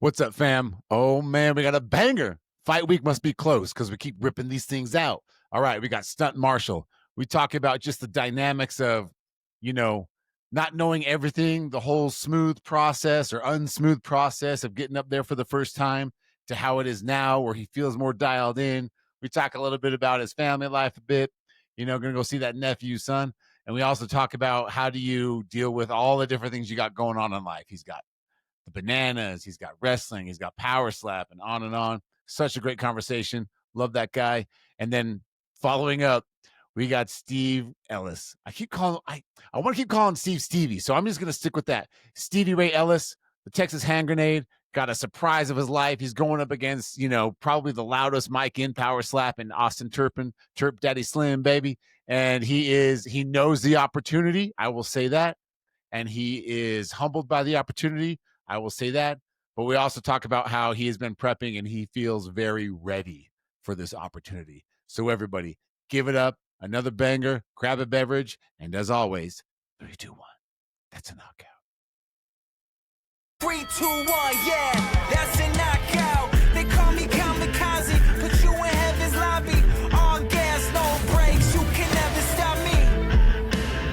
What's up, fam? Oh man, we got a banger. Fight week must be close because we keep ripping these things out. All right, we got Stunt Marshall. We talk about just the dynamics of, you know, not knowing everything, the whole smooth process or unsmooth process of getting up there for the first time to how it is now, where he feels more dialed in. We talk a little bit about his family life a bit. Gonna go see that nephew, son. And we also talk about how do you deal with all the different things you got going on in life. He's got the bananas, he's got wrestling, he's got power slap, and on and on. Such a great conversation. Love that guy. And then following up, we got Steve Ellis. I want to keep calling Steve Stevie, so I'm just gonna stick with that. Stevie Ray Ellis, the Texas hand grenade, got a surprise of his life. He's going up against, probably the loudest mic in power slap in Austin Turpin, Turp Daddy Slim, baby. And he knows the opportunity. I will say that. And he is humbled by the opportunity. I will say that. But we also talk about how he has been prepping and he feels very ready for this opportunity. So, everybody, give it up. Another banger, grab a beverage. And as always, 3, 2, 1. That's a knockout. 3, 2, 1, yeah, that's a knockout. They call me kamikaze, put you in heaven's lobby. All gas, no brakes, you can never stop me.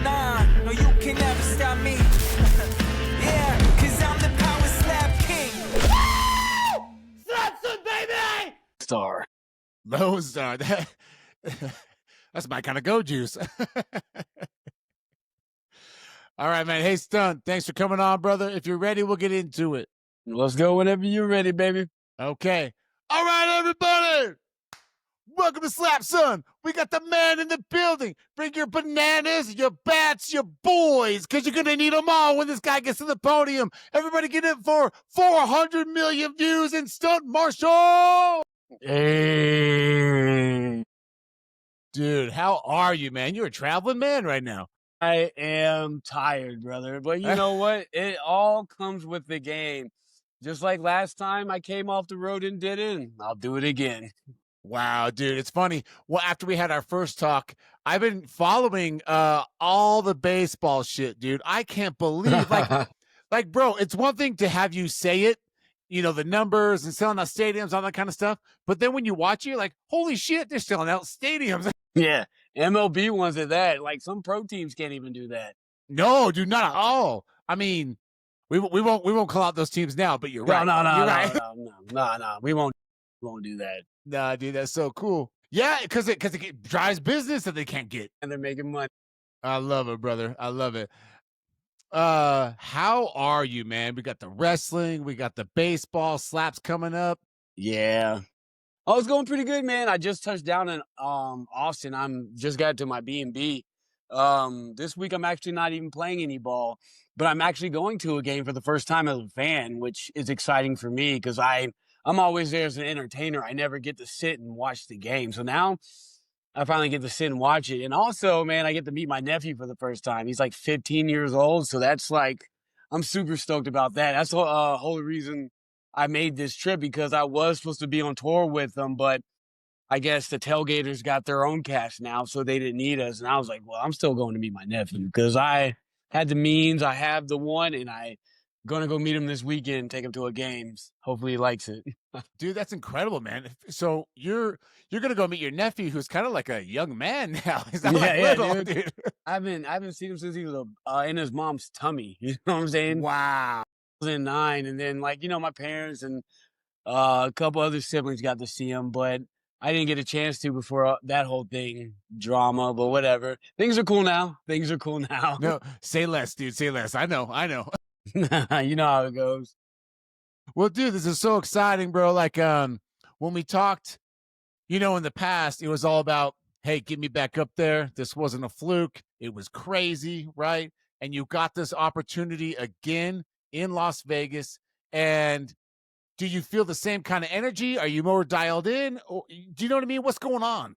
Nah, no, you can never stop me. Yeah, cause I'm the power slap king. Slapson, baby! Star. Lone Star. That's my kind of go juice. All right, man. Hey, Stunt, thanks for coming on, brother. If you're ready, we'll get into it. Let's go whenever you're ready, baby. Okay. All right, everybody. Welcome to Slap Son. We got the man in the building. Bring your bananas, your bats, your boys, because you're going to need them all when this guy gets to the podium. Everybody get in for 400 million views in Stunt Marshall. Hey. Dude, how are you, man? You're a traveling man right now. I am tired, brother. But you know what? It all comes with the game. Just like last time I came off the road and did it, and I'll do it again. Wow, dude, it's funny. Well, after we had our first talk, I've been following all the baseball shit, dude. I can't believe like bro, it's one thing to have you say it, the numbers and selling out stadiums, all that kind of stuff. But then when you watch it, you're like, holy shit, they're selling out stadiums. Yeah, MLB ones at that. Like some pro teams can't even do that. No, dude, not at all. I mean, we won't call out those teams now, but you're right. No, you're right. no. We won't do that. Nah, dude, that's so cool. Yeah, because it drives business that they can't get. And they're making money. I love it, brother. I love it. How are you, man? We got the wrestling, we got the baseball slaps coming up. Yeah. Oh, it's going pretty good, man. I just touched down in Austin. I'm just got to my B&B. This week I'm actually not even playing any ball, but I'm actually going to a game for the first time as a fan, which is exciting for me because I'm always there as an entertainer. I never get to sit and watch the game. So now I finally get to sit and watch it. And also, man, I get to meet my nephew for the first time. He's like 15 years old. So that's like, I'm super stoked about that. That's the whole reason I made this trip, because I was supposed to be on tour with them, but I guess the tailgaters got their own cast now, so they didn't need us. And I was like, well, I'm still going to meet my nephew because I had the means, I have the one, and I going to go meet him this weekend, take him to a game. Hopefully he likes it. Dude, that's incredible, man. So you're going to go meet your nephew, who's kind of like a young man now. He's not little, dude. I haven't seen him since he was in his mom's tummy. You know what I'm saying? Wow. 2009, and then my parents and a couple other siblings got to see him, but I didn't get a chance to before that whole thing drama. But whatever, things are cool now. No, say less, dude. Say less. I know. You know how it goes. Well, dude, this is so exciting, bro. Like, when we talked, in the past, it was all about, hey, get me back up there. This wasn't a fluke. It was crazy, right? And you got this opportunity again in Las Vegas. And do you feel the same kind of energy? Are you more dialed in? Or, do you know what I mean? What's going on?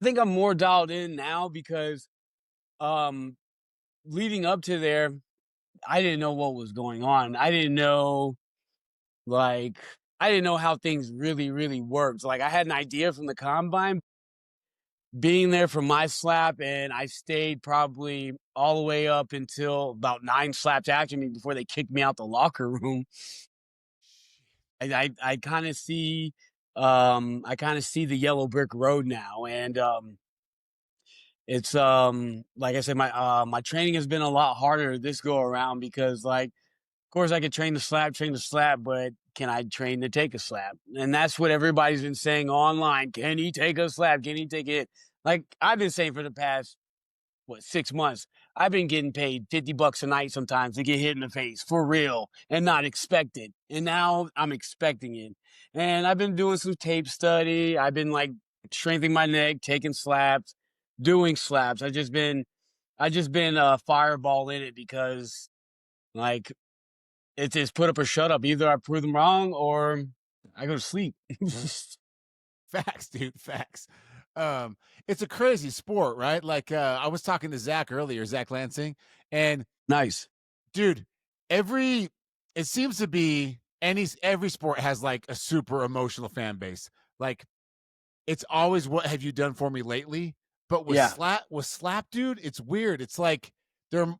I think I'm more dialed in now because leading up to there, I didn't know what was going on. I didn't know how things really, really worked. Like I had an idea from the combine, being there for my slap, and I stayed probably all the way up until about 9 slaps after me before they kicked me out the locker room. I kind of see I kind of see the yellow brick road now, and it's like I said, my training has been a lot harder this go around because like of course I could train the slap, but can I train to take a slap? And that's what everybody's been saying online. Can he take a slap? Can he take it? Like I've been saying for the past what 6 months, I've been getting paid $50 a night sometimes to get hit in the face for real and not expect it. And now I'm expecting it. And I've been doing some tape study. I've been like strengthening my neck, taking slaps, doing slaps. I just been a fireball in it because like it's put up or shut up. Either I prove them wrong or I go to sleep. Facts, dude. Facts. Um, it's a crazy sport, right? Like I was talking to Zach earlier, Zach Lansing, and Nice. dude, every it seems to be every sport has like a super emotional fan base. Like it's always what have you done for me lately? But Yeah. with slap, dude, it's weird. It's like they're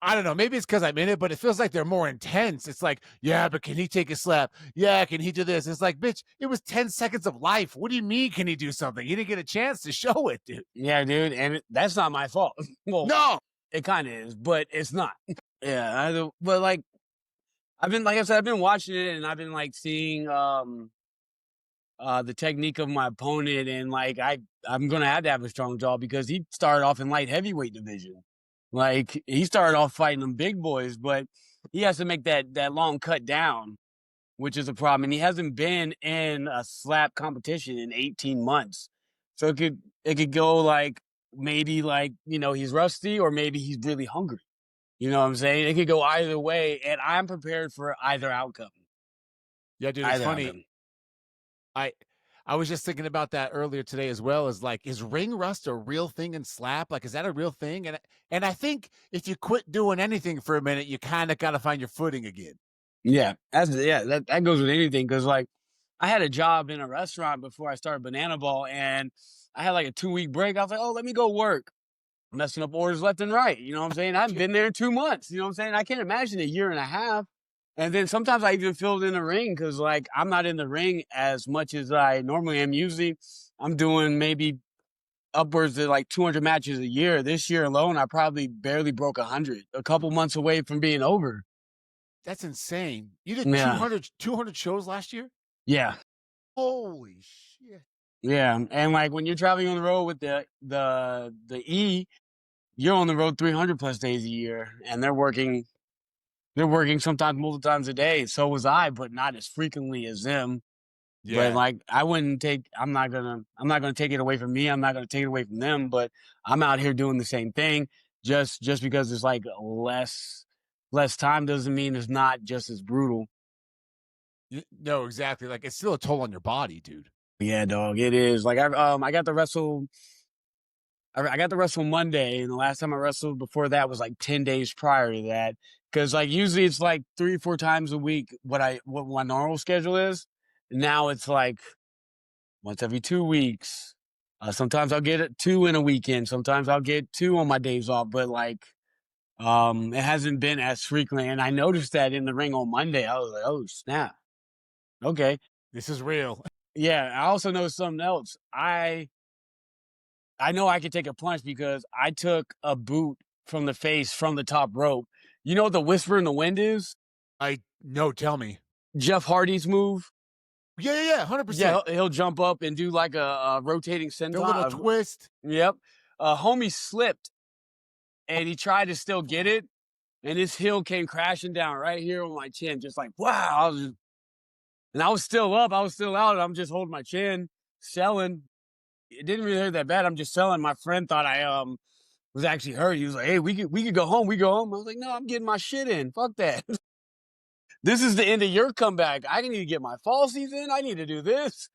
I don't know, maybe it's because I'm in it, but it feels like they're more intense. It's like, yeah, but can he take a slap? Yeah, can he do this? It's like, bitch, it was 10 seconds of life. What do you mean can he do something? He didn't get a chance to show it, dude. Yeah, dude. And that's not my fault. Well, No. it kind of is, but it's not. Yeah, but like I've been like I said, I've been watching it and I've been like seeing the technique of my opponent and like I'm gonna have to have a strong jaw because he started off in light heavyweight division. Like he started off fighting them big boys, but he has to make that long cut down, which is a problem. And he hasn't been in a slap competition in 18 months. So it could go like maybe like, he's rusty or maybe he's really hungry. You know what I'm saying? It could go either way, and I'm prepared for either outcome. Yeah, dude, it's Either funny. outcome. I I was just thinking about that earlier today as well. Is like, is ring rust a real thing in slap? Like, is that a real thing? And I think if you quit doing anything for a minute, you kind of got to find your footing again. That goes with anything because like I had a job in a restaurant before I started Banana Ball, and I had like a 2 week break. I was like, oh, let me go work. Messing up orders left and right. You know what I'm saying? I haven't been there in 2 months. You know what I'm saying? I can't imagine a year and a half. And then sometimes I even feel it in the ring because like I'm not in the ring as much as I normally am. Usually I'm doing maybe upwards of like 200 matches a year. This year alone, I probably barely broke 100, a couple months away from being over. That's insane. You did Yeah. 200 shows last year? Yeah. Holy shit. Yeah. And like when you're traveling on the road with the E, you're on the road 300 plus days a year and they're working sometimes multiple times a day. So was I, but not as frequently as them. But Yeah. like I wouldn't take I'm not gonna take it away from me. I'm not gonna take it away from them, but I'm out here doing the same thing. Just because it's like less time doesn't mean it's not just as brutal. No, exactly. Like, it's still a toll on your body, dude. Yeah, dog, it is. Like I got to wrestle I got to wrestle Monday, and the last time I wrestled before that was like 10 days prior to that. Cause like usually it's like 3 or 4 times a week what my normal schedule is. Now it's like once every 2 weeks. Sometimes I'll get two in a weekend. Sometimes I'll get two on my days off, but like it hasn't been as frequent. And I noticed that in the ring on Monday. I was like, oh snap. Okay. This is real. Yeah. I also noticed something else. I know I could take a punch because I took a boot from the face from the top rope. You know what the whisper in the wind is? I no, tell me. Jeff Hardy's move. Yeah, Yeah, 100%. he'll jump up and do like a rotating The little senton. twist. Yep. Homie slipped and he tried to still get it, and his heel came crashing down right here on my chin, just like wow. And I was still up, I was still out, and I'm just holding my chin, selling. It didn't really hurt that bad. I'm just selling. My friend thought I was actually hurt. He was like, "Hey, we could go home. We go home." I was like, "No, I'm getting my shit in. Fuck that. This is the end of your comeback. I need to get my fall season. I need to do this."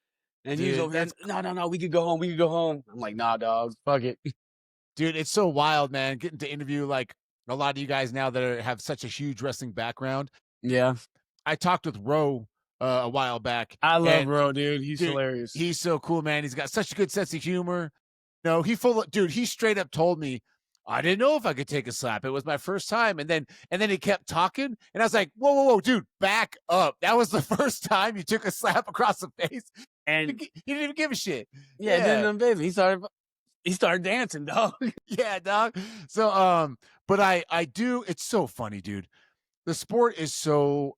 And he's Dude, over here, no, we could go home. We could go home. I'm like, nah, dog, fuck it. dude, it's so wild, man. Getting to interview like a lot of you guys now that have such a huge wrestling background. Yeah. I talked with Ro a while back. I love and Ro, dude. He's dude, hilarious. he's so cool, man. He's got such a good sense of humor. No, he straight up told me I didn't know if I could take a slap. It was my first time. And then he kept talking. And I was like, whoa, whoa, whoa, dude, back up. That was the first time you took a slap across the face. And He didn't even give a shit. yeah, it didn't Yeah. unfaze me. He started dancing, dog. Yeah, dog. So but I do, it's so funny, dude. The sport is so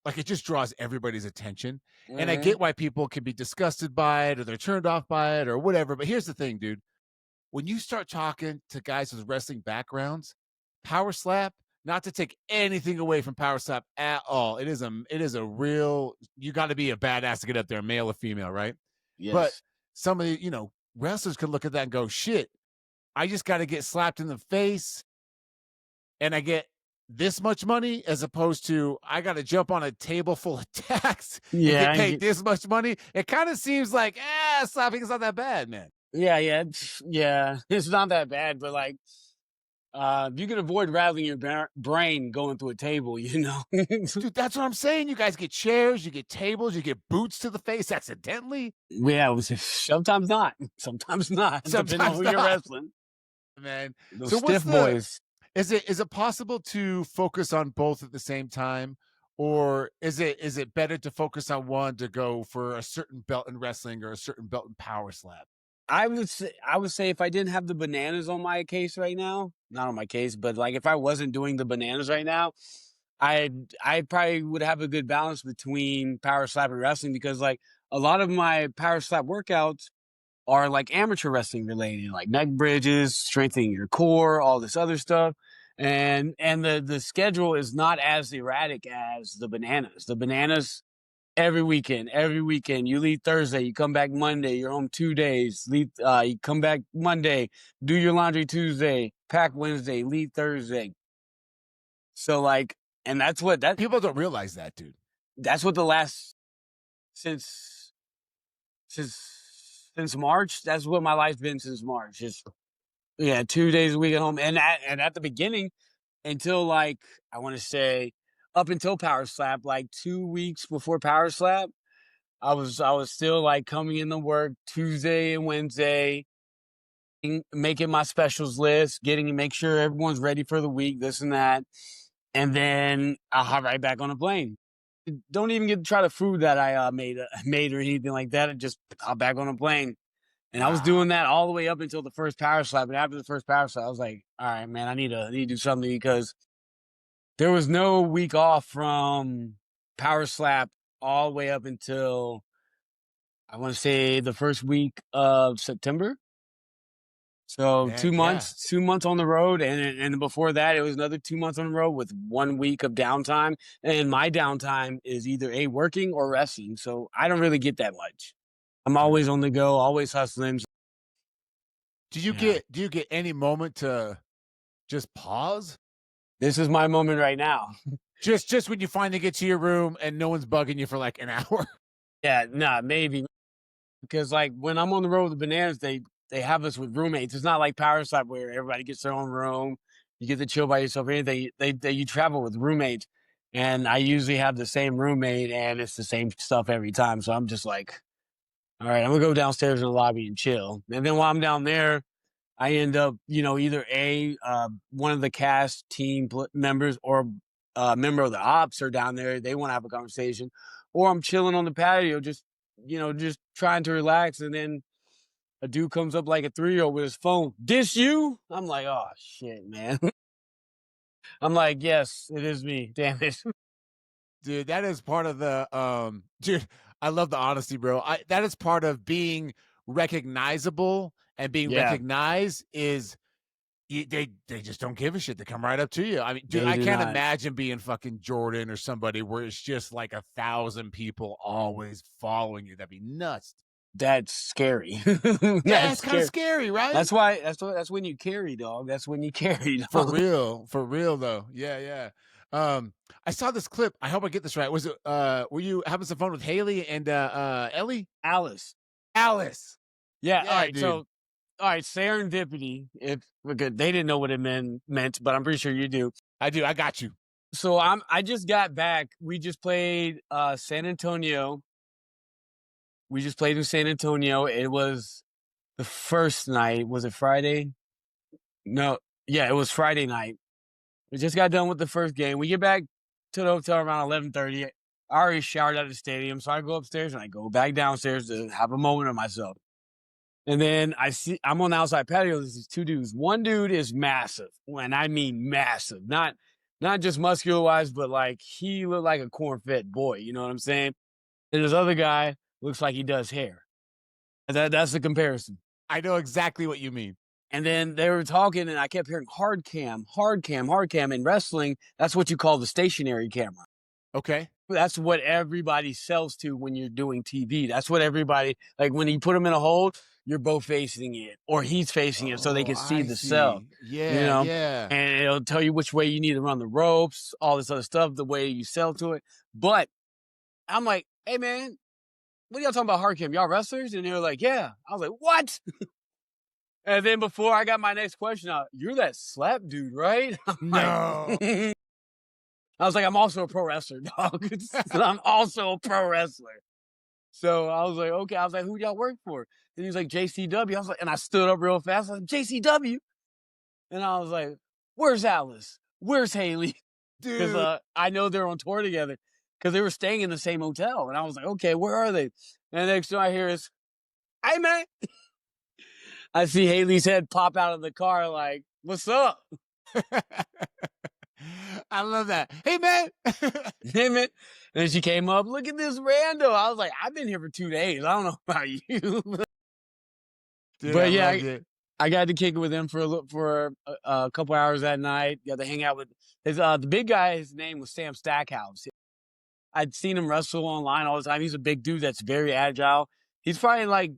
like it just draws everybody's attention. And I Mhm. get why people can be disgusted by it or they're turned off by it or whatever. But here's the thing, dude. When you start talking to guys with wrestling backgrounds, power slap, not to take anything away from power slap at all. It is a real, you got to be a badass to get up there, male or female, right? But Yes. some of the, wrestlers could look at that and go, shit, I just got to get slapped in the face and I get this much money as opposed to I got to jump on a table full of tacks and Yeah, get and paid this much money. It kind of seems like, slapping is not that bad, man. yeah, yeah. It's not that bad, but like, you can avoid rattling your brain going through a table, you know. Dude, that's what I'm saying. You guys get chairs, you get tables, you get boots to the face accidentally. Yeah, sometimes not, sometimes not, depending on Sometimes who you're not, wrestling. man. Those So what's stiff the boys. is it possible to focus on both at the same time? Or is it better to focus on one to go for a certain belt in wrestling or a certain belt in power slap? I would say if I didn't have the bananas on my case right now, not on my case, but like if I wasn't doing the bananas right now, I probably would have a good balance between power slap and wrestling because like a lot of my power slap workouts are like amateur wrestling related, like neck bridges, strengthening your core, all this other stuff. And the schedule is not as erratic as the bananas. The bananas every weekend. You leave Thursday, you come back Monday, you're home 2 days. You come back Monday, do your laundry Tuesday, pack Wednesday, leave Thursday. So like, and People don't realize that, dude. that's what the last since since March. That's what my life's been since March. Just yeah, 2 days a week at home, and at the beginning until like I want to say up until Power Slap, like 2 weeks before Power Slap. I was still like coming into work Tuesday and Wednesday, making my specials list, getting to make sure everyone's ready for the week, this and that, and then I'll hop right back on a plane. Don't even get to try the food that I made or anything like that. I just hop back on a plane, and I was Wow. doing that all the way up until the first power slap. And after the first power slap, I was like, "All right, man, I need to do something because there was no week off from power slap all the way up until I want to say the first week of September. So Man, two yeah. months, 2 months on the road, and before that, it was another 2 months on the road with 1 week of downtime. And my downtime is either working or resting, so I don't really get that much. I'm True. always on the go, always hustling. Do you Yeah, get any moment to just pause? this is my moment right now. Just when you finally get to your room and no one's bugging you for like an hour. Yeah, nah, maybe because like when I'm on the road with the bananas, they have us with roommates. It's not like Power Slap where everybody gets their own room. You get to chill by yourself. Or anything. They you travel with roommates, and I usually have the same roommate, and it's the same stuff every time. So I'm just like, all right, I'm gonna go downstairs in the lobby and chill. And then while I'm down there, I end up, either one of the cast team members or a member of the ops are down there. They want to have a conversation, or I'm chilling on the patio, just trying to relax, and then a dude comes up like a 3-year-old with his phone. This you? I'm like, oh shit, man. I'm like, yes, it is me. Damn it. Dude, that is part of the dude, I love the honesty, bro. That is part of being recognizable and being Yeah, recognized is they just don't give a shit. They come right up to you. I mean, dude, they I do can't not. imagine being fucking Jordan or somebody where it's just like 1,000 people always following you. That'd be nuts. That's scary. Yeah, That's it's kind of scary. scary, right? That's when you carry, dog. That's when you carry, dog. For real though. Yeah, yeah. I saw this clip. I hope I get this right. Was it were you having some fun with Haley and Ellie? Alice. Alice. Yeah. All Yeah, right. dude. So, all right. Serendipity. If we're good, they didn't know what it meant, but I'm pretty sure you do. I do. I got you. So I just got back. We just played San Antonio. We just played in San Antonio. It was the first night. Was it Friday? No, yeah, it was Friday night. We just got done with the first game. We get back to the hotel around 11:30. I already showered at the stadium, so I go upstairs and I go back downstairs to have a moment of myself. And then I'm on the outside patio. There's these two dudes. One dude is massive, and I mean massive, not just muscular wise, but like he looked like a corn-fed boy. You know what I'm saying? And this other guy looks like he does hair. That's the comparison. I know exactly what you mean. And then they were talking, and I kept hearing hard cam, hard cam, hard cam. In wrestling, that's what you call the stationary camera. Okay. That's what everybody sells to when you're doing TV. That's what everybody, like when you put them in a hold, you're both facing it, or he's facing it so they can see the cell. Yeah, yeah. And it'll tell you which way you need to run the ropes, all this other stuff, the way you sell to it. But I'm like, hey, man, what are y'all talking about hard cam? Y'all wrestlers? And they were like, yeah. I was like, what? And then before I got my next question out, you're that slap dude, right? No. I was like, I'm also a pro wrestler, dog. I'm also a pro wrestler. So I was like, okay. I was like, who y'all work for? And he was like, JCW. I was like, and I stood up real fast. I was like, JCW. And I was like, where's Ellis? Where's Haley? Dude. Because I know they're on tour together because they were staying in the same hotel. And I was like, okay, where are they? And the next thing I hear is, hey, man. I see Haley's head pop out of the car like, what's up? I love that. Hey, man. Hey, man. And then she came up, look at this rando. I was like, I've been here for 2 days. I don't know about you. Dude, But yeah, I got to kick it with him for a couple hours that night. Got to hang out with the big guy. His name was Sam Stackhouse. I'd seen him wrestle online all the time. He's a big dude that's very agile. He's probably like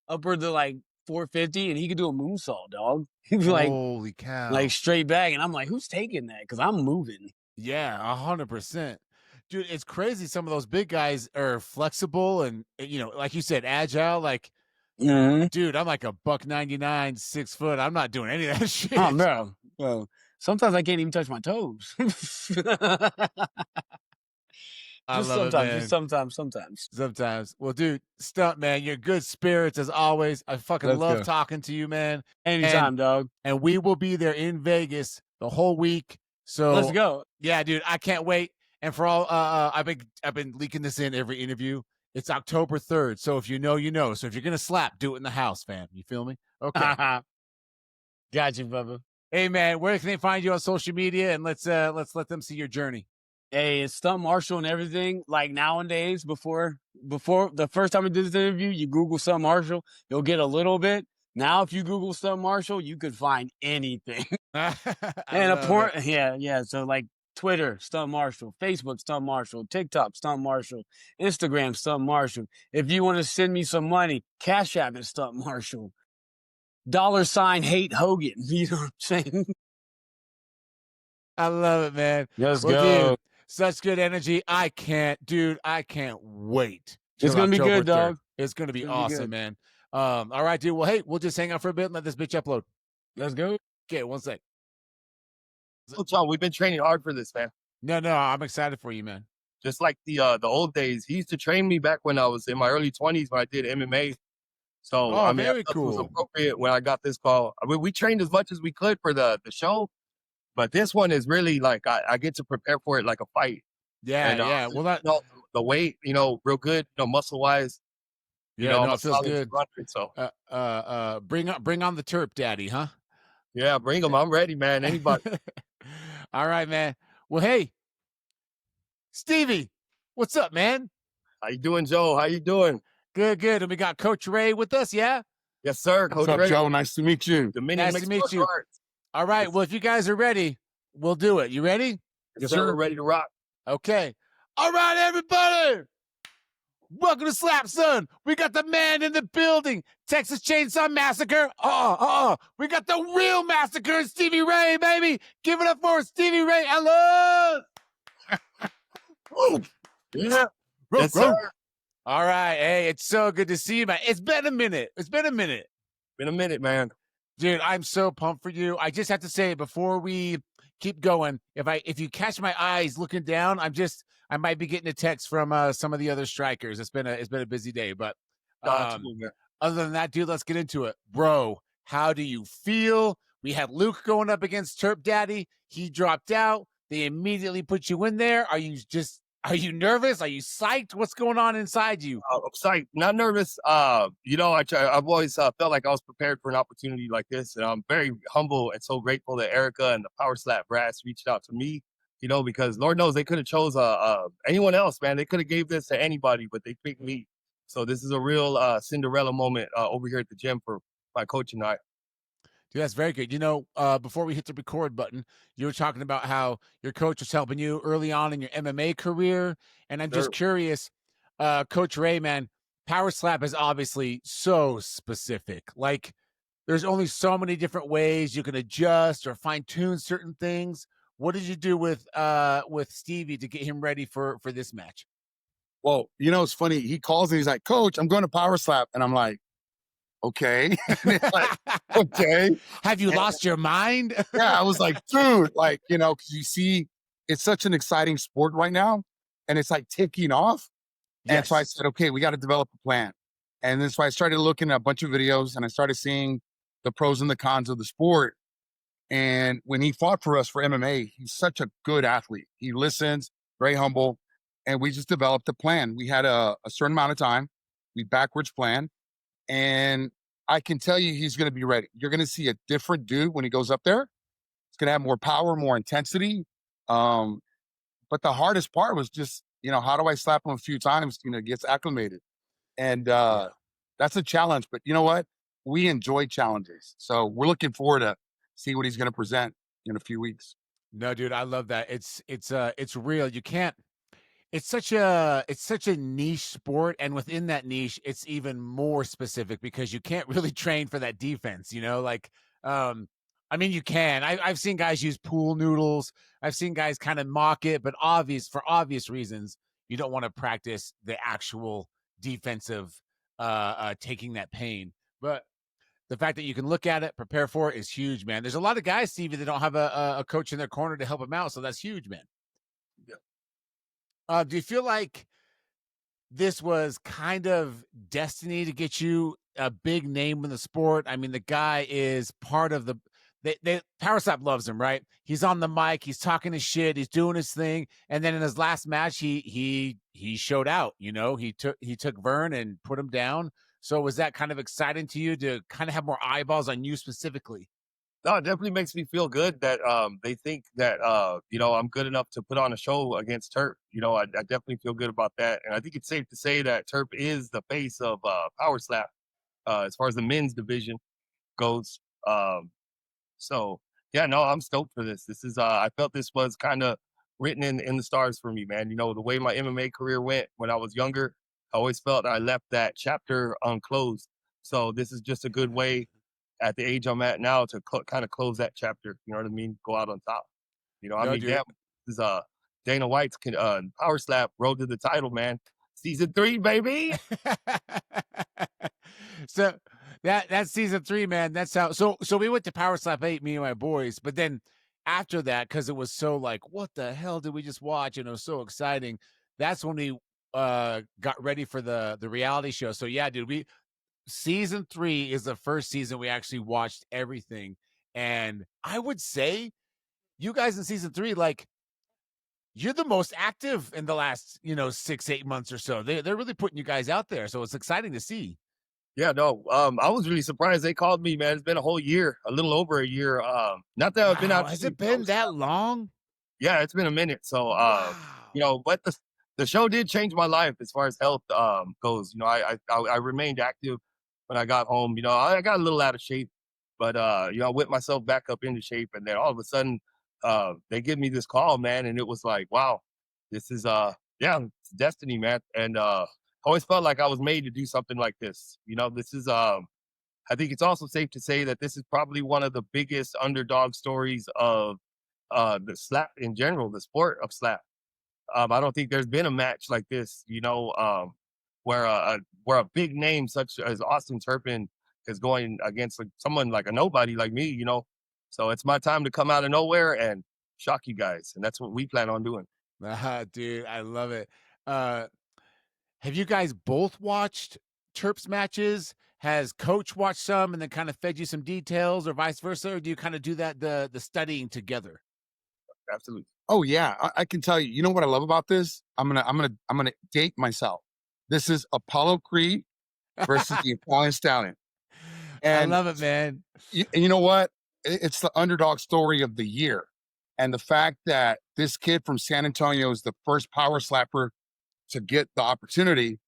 upward to like 450, and he could do a moonsault, dog. He was like, holy cow, like straight back. And I'm like, who's taking that? Because I'm moving. Yeah, 100%. Dude, it's crazy. Some of those big guys are flexible and, like you said, agile. Like, dude, I'm like a $199, 6 foot. I'm not doing any of that shit. Oh, bro. Sometimes I can't even touch my toes. Sometimes. Well, dude, Stunt, man, you're good spirits as always. I fucking love talking to you, man. Anytime, dog. And we will be there in Vegas the whole week. So let's go. Yeah, dude, I can't wait. And for all, I've been leaking this in every interview. It's October 3rd. So if you know, you know. So if you're gonna slap, do it in the house, fam. You feel me? Okay. Got you, Bubba. Hey, man, where can they find you on social media? And let's let them see your journey. Hey, it's Stunt Marshall and everything. Like nowadays, before the first time we did this interview, you Google Stunt Marshall, you'll get a little bit. Now, if you Google Stunt Marshall, you could find anything. Yeah. So like Twitter, Stunt Marshall, Facebook, Stunt Marshall, TikTok, Stunt Marshall, Instagram, Stunt Marshall. If you want to send me some money, Cash App is Stunt Marshall. $ hate Hogan. You know what I'm saying? I love it, man. Let's go. Dude, such good energy. I can't wait. It's going to be good, dog. It's going to be awesome, man. All right, dude. Well, hey, we'll just hang out for a bit and let this bitch upload. Let's go. Okay, one sec. So, John, we've been training hard for this, man. No, I'm excited for you, man. Just like the old days. He used to train me back when I was in my early 20s when I did MMA. So, I mean, very cool. It was cool. appropriate when I got this call. I mean, we trained as much as we could for the show, but this one is really like I get to prepare for it like a fight. Yeah, and, yeah. Well, the weight, real good, muscle wise. Yeah, it feels good. So, bring on the Terp, Daddy, huh? Yeah, bring them. I'm ready, man. Anybody. All right, man. Well, hey, Stevie, what's up, man? How you doing, Joe? How you doing? Good. And we got Coach Ray with us, yeah? Yes, sir. Coach Ray. Joe? Nice to meet you. Nice to meet you. All right. Well, if you guys are ready, we'll do it. You ready? Yes, sir. We're ready to rock. Okay. All right, everybody. Welcome to Slap Son. We got the man in the building. Texas Chainsaw Massacre. We got the real massacre, Stevie Ray, baby. Give it up for Stevie Ray Ellis. Yeah. Yes, sir. All right. Hey, it's so good to see you, man. It's been a minute. Been a minute, man. Dude, I'm so pumped for you. I just have to say, before we keep going, if you catch my eyes looking down, I might be getting a text from some of the other strikers. It's been a busy day, but other than that, dude, let's get into it. Bro, how do you feel? We had Luke going up against Turp Daddy. He dropped out. They immediately put you in there. Are you nervous? Are you psyched? What's going on inside you? I'm psyched, not nervous. I've always felt like I was prepared for an opportunity like this, and I'm very humble and so grateful that Erica and the Power Slap brass reached out to me. Because Lord knows they could have chose anyone else, man. They could have gave this to anybody, but they picked me. So this is a real Cinderella moment over here at the gym for my coach and I. Dude, that's very good. Before we hit the record button, you were talking about how your coach was helping you early on in your MMA career. And I'm just Sure. curious, Coach Ray, man, Power Slap is obviously so specific. Like, there's only so many different ways you can adjust or fine tune certain things. What did you do with Stevie to get him ready for this match? Well, it's funny. He calls and he's like, Coach, I'm going to Power Slap. And I'm like, okay. And it's like, okay. Have you And lost your mind? yeah, I was like, dude, like, because you see, it's such an exciting sport right now. And it's like ticking off. And so I Yes. said, okay, we got to develop a plan. And then so I started looking at a bunch of videos and I started seeing the pros and the cons of the sport. And when he fought for us for MMA, he's such a good athlete. He listens, very humble. And we just developed a plan. We had a certain amount of time. We backwards plan. And I can tell you he's going to be ready. You're going to see a different dude when he goes up there. It's going to have more power, more intensity. Um, but the hardest part was just, how do I slap him a few times, gets acclimated. And Yeah. that's a challenge. But you know what? We enjoy challenges. So we're looking forward to see what he's going to present in a few weeks. No, dude, I love that. It's real. You can't it's such a niche sport, and within that niche, it's even more specific because you can't really train for that defense, like I mean you can. I've seen guys use pool noodles. I've seen guys kind of mock it, but for obvious reasons, you don't want to practice the actual defensive taking that pain. But the fact that you can look at it, prepare for it is huge, man. There's a lot of guys, Stevie, that don't have a coach in their corner to help them out, so that's huge, man. Yeah. Do you feel like this was kind of destiny to get you a big name in the sport? I mean, the guy is part of the Power Slap loves him, right? He's on the mic, he's talking his shit, he's doing his thing, and then in his last match, he showed out. He took Vern and put him down. So was that kind of exciting to you to kind of have more eyeballs on you specifically? No, it definitely makes me feel good that they think that I'm good enough to put on a show against Turp. I definitely feel good about that, and I think it's safe to say that Turp is the face of Power Slap as far as the men's division goes. So yeah, no, I'm stoked for this. This is I felt this was kind of written in the stars for me, man. The way my MMA career went when I was younger, I always felt I left that chapter unclosed. So this is just a good way at the age I'm at now to kind of close that chapter. You know what I mean? Go out on top. I No, mean, dude. damn, this is Dana White's Power Slap road to the title, man. Season 3, baby. So that's season 3, man. That's how. So we went to Power Slap 8, me and my boys. But then after that, because it was so like, what the hell did we just watch? And it was so exciting. That's when we got ready for the reality show. So yeah, dude, season 3 is the first season we actually watched everything. And I would say you guys in season 3, like, you're the most active in the last, 6-8 months or so. They're really putting you guys out there. So it's exciting to see. Yeah, no, I was really surprised they called me, man. It's been a whole year, a little over a year. Not that I've been Wow. out. Has it been that long? Yeah, it's been a minute. So, Wow. but the show did change my life as far as health goes. I remained active when I got home. I got a little out of shape, but I whipped myself back up into shape, and then all of a sudden, they give me this call, man, and it was like, wow, this is yeah, it's destiny, man. And I always felt like I was made to do something like this. This is I think it's also safe to say that this is probably one of the biggest underdog stories of the slap in general, the sport of slap. I don't think there's been a match like this, where a big name such as Austin Turpin is going against someone like a nobody like me. So it's my time to come out of nowhere and shock you guys, and that's what we plan on doing. Dude, I love it. Have you guys both watched Terps matches? has coach watched some and then kind of fed you some details, or vice versa, or do you kind of do that the studying together? Absolutely. Oh yeah, I can tell you. You know what I love about this? I'm gonna date myself. This is Apollo Creed versus the Italian Stallion, I and love it, man. you know what? It's the underdog story of the year, and the fact that this kid from San Antonio is the first power slapper to get the opportunity.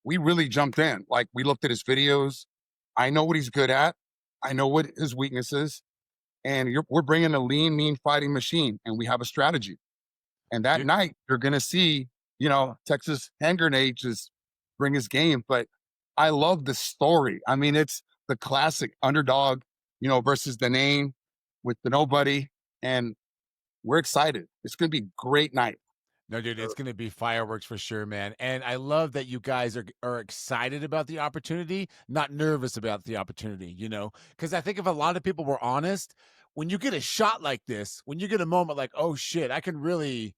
We really jumped in. Like we looked at his videos. I know what he's good at. I know what his weaknesses, and we're bringing a lean, mean fighting machine, and we have a strategy. And that Dude, night, you're going to see, Texas hand grenade just bring his game. But I love the story. I mean, it's the classic underdog, versus the name with the nobody. And we're excited. It's going to be a great night. no, dude, it's gonna be fireworks for sure, man. And I love that you guys are excited about the opportunity, not nervous about the opportunity, Because I think if a lot of people were honest, when you get a shot like this, when you get a moment like, oh shit, I can really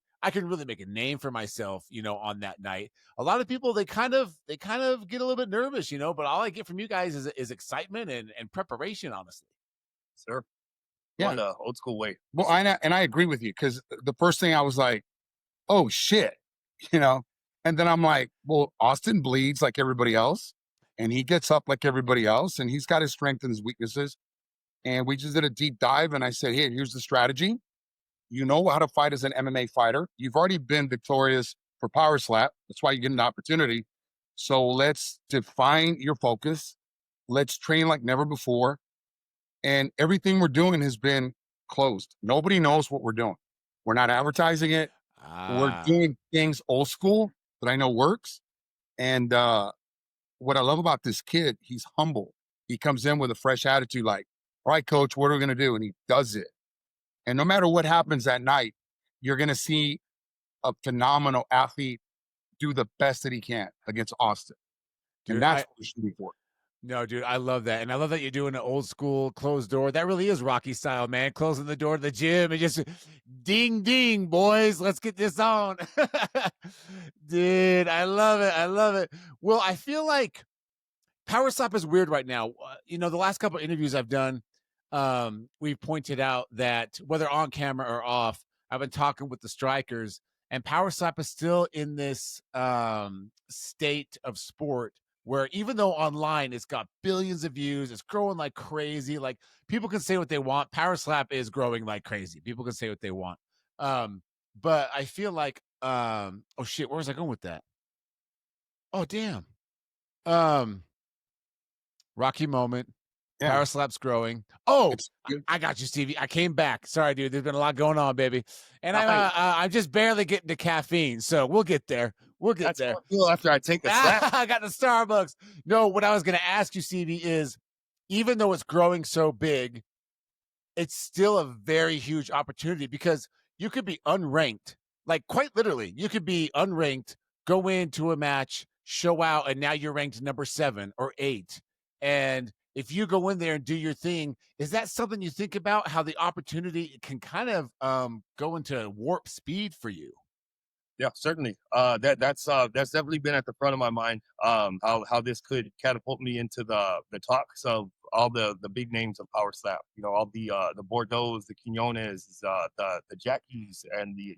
make a name for myself, on that night. A lot of people they kind of get a little bit nervous, but all I get from you guys is excitement and preparation, honestly. Sir. Yeah. On the old school way. Well, and I agree with you because the first thing I was like, oh shit, you know, and then I'm like, well, Austin bleeds like everybody else, and he gets up like everybody else, and he's got his strengths and his weaknesses. And we just did a deep dive, and I said, here, here's the strategy. You know how to fight as an MMA fighter. You've already been victorious for power slap. That's why you get an opportunity. So let's define your focus. Let's train like never before. And everything we're doing has been closed. Nobody knows what we're doing. We're not advertising it. We're Ah, doing things old school that I know works. And what I love about this kid, he's humble. He comes in with a fresh attitude like, all right, coach, what are we going to do? And he does it. And no matter what happens that night, you're going to see a phenomenal athlete do the best that he can against Austin. And dude, that's I what we're shooting for. no, dude, I love that. And I love that you're doing an old school closed door. That really is Rocky style, man. Closing the door to the gym and just ding ding, boys. Let's get this on. Dude, I love it. I love it. Well, I feel like Power Slap is weird right now. The last couple of interviews I've done, we've pointed out that whether on camera or off, I've been talking with the strikers, and Power Slap is still in this state of sport where even though online it's got billions of views, it's growing like crazy. Like people can say what they want. Power Slap is growing like crazy. People can say what they want. But I feel like, oh shit, where was I going with that? Oh damn. Um, Rocky moment. Yeah. Power Slap's growing. Oh, It's good. I got you, Stevie. I came back. Sorry, dude. There's been a lot going on, baby, and I'm just barely getting to caffeine. So we'll get there. We'll get That's there. how I feel after I take a slap. I got the Starbucks. No, what I was going to ask you, Stevie, is even though it's growing so big, it's still a very huge opportunity because you could be unranked, like quite literally, you could be unranked, go into a match, show out, and now you're ranked number 7 or 8. And if you go in there and do your thing, is that something you think about how the opportunity can kind of go into warp speed for you? Yeah, certainly. That's definitely been at the front of my mind. How this could catapult me into the talks of all the big names of power slap. All the Bordeaux's, the Quinones, the Jackies, and the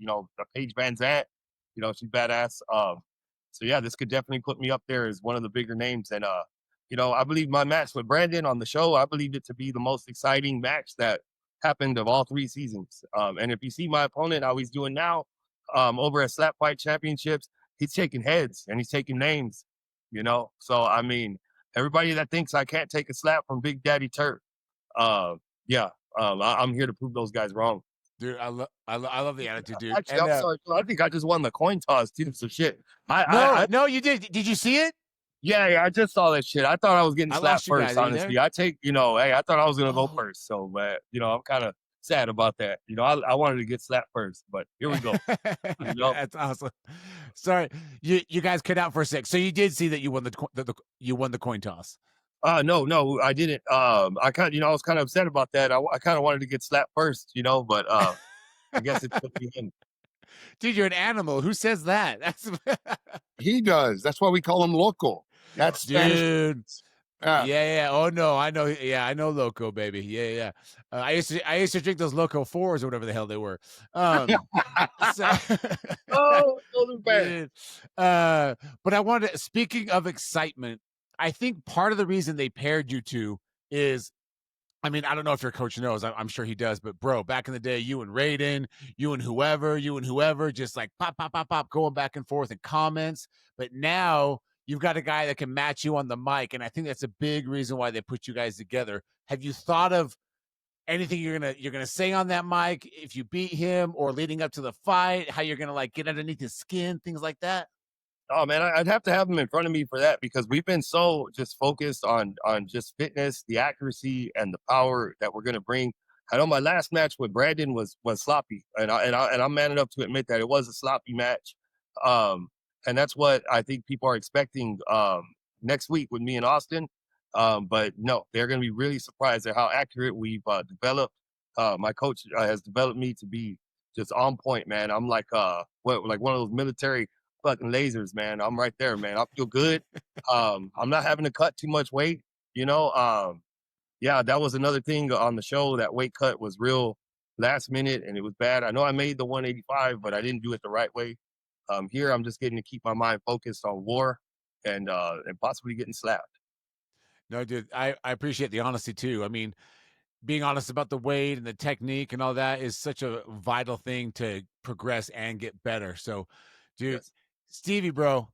Paige Van Zant. She's badass. So yeah, this could definitely put me up there as one of the bigger names. And I believe my match with Brandon on the show, I believed it to be the most exciting match that happened of all 3 seasons. And if you see my opponent, how he's doing now, over at Slap Fight Championships, he's taking heads and he's taking names. So I mean, everybody that thinks I can't take a slap from Big Daddy Turk, yeah, I'm here to prove those guys wrong. Dude, I love the attitude, dude. Actually, And I'm sorry, I think I just won the coin toss too. So shit. no, you did. Did you see it? Yeah, I just saw that shit. I thought I was getting I slapped lost you guys. first. Are you there? Honestly, hey, I thought I was gonna go Oh. first. So, but I'm kind of sad about that. I wanted to get slapped first, but here we go. That's awesome. Sorry, you guys cut out for a sec. So you did see that you won you won the coin toss. No, I didn't. I I was kind of upset about that. I kind of wanted to get slapped first, but I guess it took me in. Dude, you're an animal. Who says that? That's He does. That's why we call him local. That's Spanish. dude. Yeah. Yeah. Oh no, I know. Yeah, I know Loco, baby. Yeah. I used to drink those Loco fours or whatever the hell they were. Um, so Oh, those are bad. dude. But I wanted to, speaking of excitement, I think part of the reason they paired you two is, I mean, I don't know if your coach knows. I'm sure he does. But bro, back in the day, you and Raiden, you and whoever, just like pop, pop, pop, pop, going back and forth in comments. But now you've got a guy that can match you on the mic, and I think that's a big reason why they put you guys together. Have you thought of anything you're gonna say on that mic if you beat him, or leading up to the fight? How you're gonna like get underneath his skin, things like that? Oh man, I'd have to have him in front of me for that because we've been so just focused on just fitness, the accuracy, and the power that we're gonna bring. I know my last match with Brandon was sloppy, and I'm man enough to admit that it was a sloppy match. Um, and that's what I think people are expecting next week with me in Austin. But no, they're gonna be really surprised at how accurate we've developed. My coach has developed me to be just on point, man. I'm like like one of those military fucking lasers, man. I'm right there, man. I feel good. I'm not having to cut too much weight, you know. Yeah, that was another thing on the show. That weight cut was real last minute and it was bad. I know I made the 185, but I didn't do it the right way. Here I'm just getting to keep my mind focused on war and possibly getting slapped. No, dude, I appreciate the honesty too. I mean, being honest about the weight and the technique and all that is such a vital thing to progress and get better. So, dude, Yes. Stevie, bro,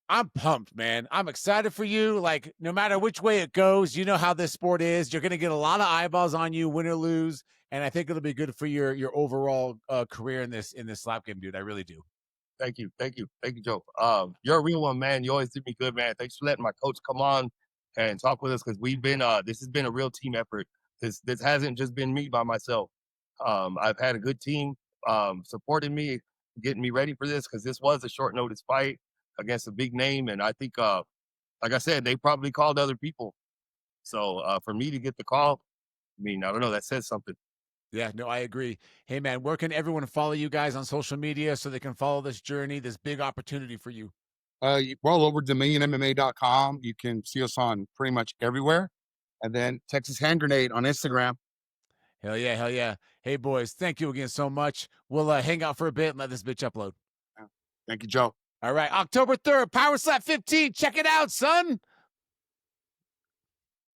I'm pumped, man. I'm excited for you. Like, no matter which way it goes, you know how this sport is. You're going to get a lot of eyeballs on you, win or lose, and I think it'll be good for your overall career in this slap game, dude. I really do. Thank you, Joe. You're a real one, man. You always do me good, man. Thanks for letting my coach come on and talk with us because we've been this has been a real team effort. This hasn't just been me by myself. I've had a good team supporting me, getting me ready for this because this was a short notice fight against a big name, and I think like I said, they probably called other people. So for me to get the call, I mean, I don't know, that says something. Yeah, no, I agree. Hey, man, where can everyone follow you guys on social media so they can follow this journey, this big opportunity for you? We're all over DominionMMA.com. You can see us on pretty much everywhere. And then Texas Hand Grenade on Instagram. Hell yeah, hell yeah. Hey, boys, thank you again so much. We'll hang out for a bit and let this bitch upload. Thank you, Joe. All right, October 3rd, Power Slap 15. Check it out, son.